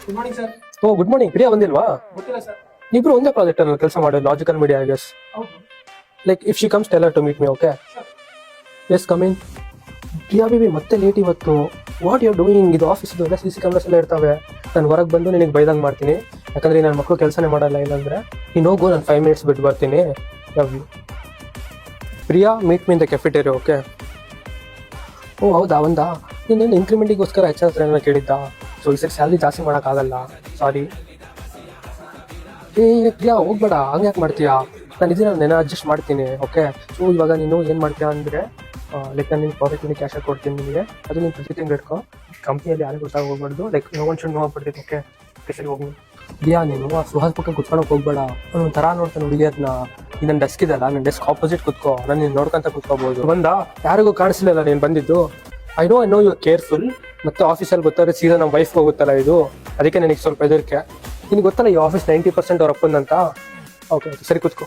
Good morning sir. Oh good morning. Priya ಬಂದಿಲ್ವಾ? ಗೊತ್ತಿಲ್ಲ sir. ಇಬ್ರು ಒಂದೇ ಪ್ರಾಜೆಕ್ಟ್ ಅಲ್ಲಿ ಕೆಲಸ ಮಾಡೋದು, ಲಾಜಿಕಲ್ ಮೀಡಿಯಾ ಐ ಗೆಸ್. ಹೌದು like if she comes tell her to meet me. Okay yes come in. Priya baby ಮತ್ತೆ ಲೇಟ್ ಇವತ್ತು. What you doing? ಇದು ಆಫೀಸ್ ಎಲ್ಲ ಸಿ ಸಿ ಕ್ಯಾಮ್ರಾಸ್ ಎಲ್ಲ ಇರ್ತವೆ. ನಾನು ಹೊರಗೆ ಬಂದು ನಿನಗೆ ಬೈದಂಗೆ ಮಾಡ್ತೀನಿ, ಯಾಕಂದ್ರೆ ನನ್ನ ಮಕ್ಕಳು ಕೆಲಸನೇ ಮಾಡಲ್ಲ. ಇಲ್ಲಾಂದ್ರೆ ನೀನು ಹೋಗು, ನಾನು 5 minutes ಬಿಟ್ಟು ಬರ್ತೀನಿ. Love you. Priya meet me in the cafeteria. Okay. Oh ಹೌದಾ, ಒಂದಾ ನೀನೇನು ಇನ್ಕ್ರಿಮೆಂಟಿಗೋಸ್ಕರ HR ಹತ್ರ ಕೇಳಿದ್ದ? ಸೊ ಈ ಸರಿ ಸ್ಯಾಲ್ರಿ ಜಾಸ್ತಿ ಮಾಡೋಕ್ಕಾಗಲ್ಲ, ಸಾರಿ. ಪ್ರಿಯಾ ಹೋಗ್ಬೇಡ, ಹಂಗೆ ಯಾಕೆ ಮಾಡ್ತೀಯಾ? ನಾನು ಇದನ್ನ ಅಡ್ಜಸ್ಟ್ ಮಾಡ್ತೀನಿ. ಓಕೆ. ಸೊ ಇವಾಗ ನೀನು ಏನು ಮಾಡ್ತೀಯಾ ಅಂದರೆ, ಲೈಕ್ ನಾನು ನಿನ್ನ ಪ್ರಾಡಕ್ಟ್ ನಿನಗೆ ಕ್ಯಾಶಾಗಿ ಕೊಡ್ತೀನಿ ನಿನಗೆ, ಅದು ನೀನು ಪ್ರತಿ ತಿಂಗಳು ಇಟ್ಕೊ. ಕಂಪ್ನಿಯಲ್ಲಿ ಯಾರಿಗೂ ಗೊತ್ತಾಗ ಹೋಗ್ಬಾರ್ದು, like no one should know ಆಗ್ಬಿಡ್ತೈತೆ. ಓಕೆ ಸರಿ ಹೋಗಿ. ಪ್ರಿಯಾ ನೀನು ಆ ಸುಹಾಸ್ ಪಕ್ಕ ಕುತ್ಕೊಳಕ್ಕೆ ಹೋಗ್ಬೇಡ. ನಾನು ಒಂಥರ ನೋಡ್ತಾನೆ ಹುಡುಗಿ ಅದನ್ನ. ನನ್ನ ಡೆಸ್ಕ್ ಇದಲ್ಲ, ನನ್ನ ಡೆಸ್ಕ್ ಆಪೋಸಿಟ್ ಕುತ್ಕೋ, ನಾನು ನೀನು ನೋಡ್ಕೊಂತ ಕುತ್ಕೋಬಹುದು. ಬಂದ ಯಾರಿಗೂ ಕಾಣಿಸ್ಲಿಲ್ಲ ನೀನು ಬಂದಿದ್ದು. I know you careful. ಮತ್ತೆ ಆಫೀಸಲ್ಲಿ ಗೊತ್ತಾದ್ರೆ ಸೀದಾ ನಮ್ಮ ವೈಫ್ ಹೋಗುತ್ತಲ್ಲ ಇದು, ಅದಕ್ಕೆ ನನಗೆ ಸ್ವಲ್ಪ ಹೆದರಿಕೆ. ನಿನಗೆ ಗೊತ್ತಲ್ಲ ಈ ಆಫೀಸ್ 90% ಅವ್ರ ಅಪ್ಪಂದಂತ. ಓಕೆ ಸರಿ ಕುತ್ಕೋ.